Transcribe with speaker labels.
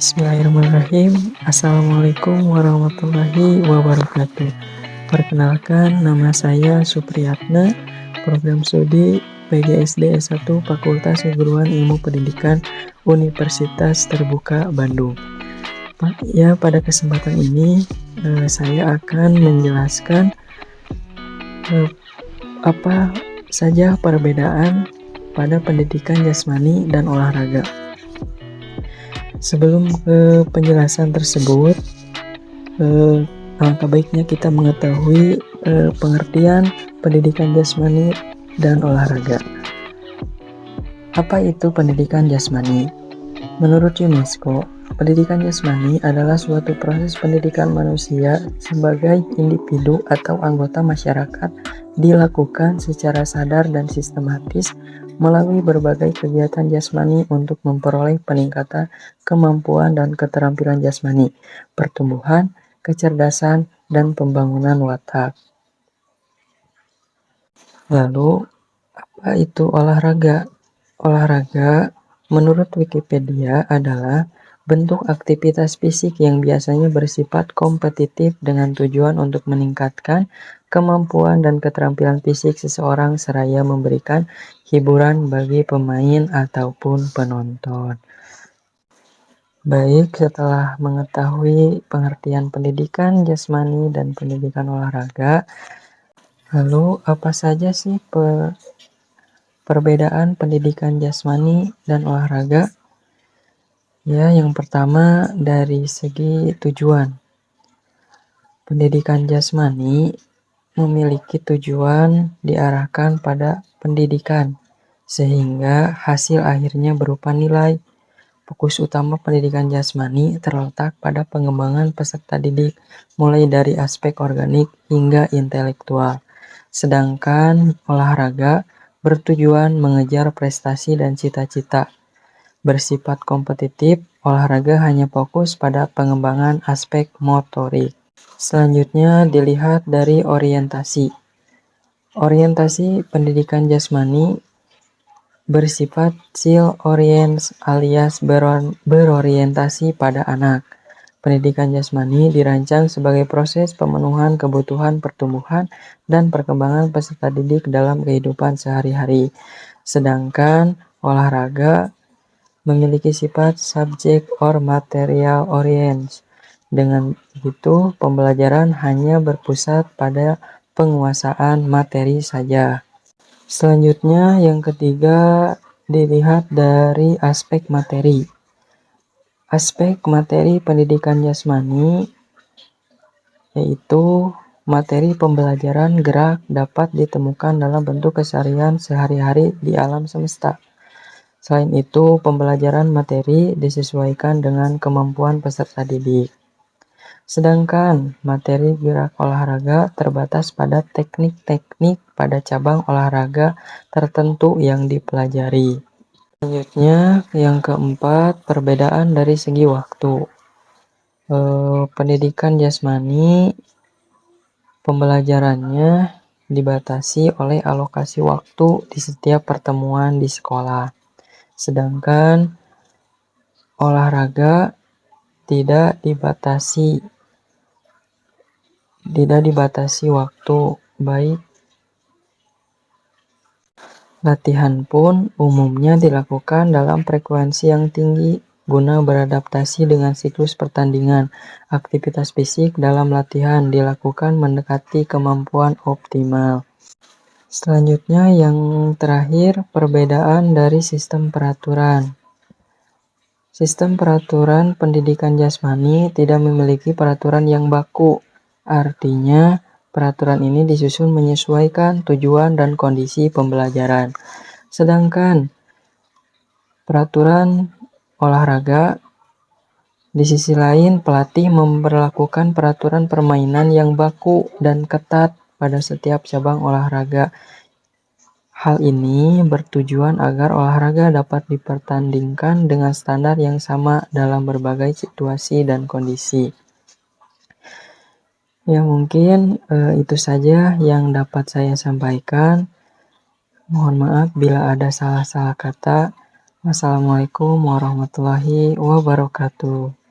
Speaker 1: Bismillahirrahmanirrahim. Assalamualaikum warahmatullahi wabarakatuh. Perkenalkan, nama saya Supriyatna, program studi PGSD S1 Fakultas Keguruan Ilmu Pendidikan Universitas Terbuka Bandung. Pada kesempatan ini saya akan menjelaskan apa saja perbedaan pada pendidikan jasmani dan olahraga. Sebelum ke penjelasan tersebut, alangkah baiknya kita mengetahui pengertian pendidikan jasmani dan olahraga. Apa itu pendidikan jasmani? Menurut UNESCO, pendidikan jasmani adalah suatu proses pendidikan manusia sebagai individu atau anggota masyarakat dilakukan secara sadar dan sistematis melalui berbagai kegiatan jasmani untuk memperoleh peningkatan kemampuan dan keterampilan jasmani, pertumbuhan, kecerdasan, dan pembangunan watak. Lalu, apa itu olahraga? Olahraga, menurut Wikipedia, adalah bentuk aktivitas fisik yang biasanya bersifat kompetitif dengan tujuan untuk meningkatkan kemampuan dan keterampilan fisik seseorang seraya memberikan hiburan bagi pemain ataupun penonton. Baik, setelah mengetahui pengertian pendidikan jasmani dan pendidikan olahraga, lalu apa saja sih perbedaan pendidikan jasmani dan olahraga? Ya, yang pertama dari segi tujuan. Pendidikan jasmani memiliki tujuan diarahkan pada pendidikan, sehingga hasil akhirnya berupa nilai. Fokus utama pendidikan jasmani terletak pada pengembangan peserta didik, mulai dari aspek organik hingga intelektual. Sedangkan olahraga bertujuan mengejar prestasi dan cita-cita. Bersifat kompetitif, olahraga hanya fokus pada pengembangan aspek motorik. Selanjutnya dilihat dari orientasi. Orientasi pendidikan jasmani bersifat child oriented alias berorientasi pada anak. Pendidikan jasmani dirancang sebagai proses pemenuhan kebutuhan pertumbuhan dan perkembangan peserta didik dalam kehidupan sehari-hari. Sedangkan olahraga memiliki sifat subject or material oriented. Dengan begitu, pembelajaran hanya berpusat pada penguasaan materi saja. Selanjutnya, yang ketiga, dilihat dari aspek materi. Aspek materi pendidikan jasmani yaitu materi pembelajaran gerak dapat ditemukan dalam bentuk keseharian sehari-hari di alam semesta. Selain itu, pembelajaran materi disesuaikan dengan kemampuan peserta didik. Sedangkan materi gerak olahraga terbatas pada teknik-teknik pada cabang olahraga tertentu yang dipelajari. Selanjutnya, yang keempat, perbedaan dari segi waktu. Pendidikan jasmani, pembelajarannya dibatasi oleh alokasi waktu di setiap pertemuan di sekolah. Sedangkan olahraga tidak dibatasi waktu, baik latihan pun umumnya dilakukan dalam frekuensi yang tinggi guna beradaptasi dengan siklus pertandingan. Aktivitas fisik dalam latihan dilakukan mendekati kemampuan optimal. Selanjutnya yang terakhir, perbedaan dari sistem peraturan. Sistem peraturan pendidikan jasmani tidak memiliki peraturan yang baku. Artinya, peraturan ini disusun menyesuaikan tujuan dan kondisi pembelajaran. Sedangkan peraturan olahraga, di sisi lain, pelatih memperlakukan peraturan permainan yang baku dan ketat pada setiap cabang olahraga. Hal ini bertujuan agar olahraga dapat dipertandingkan dengan standar yang sama dalam berbagai situasi dan kondisi. Ya, mungkin itu saja yang dapat saya sampaikan. Mohon maaf bila ada salah-salah kata. Wassalamualaikum warahmatullahi wabarakatuh.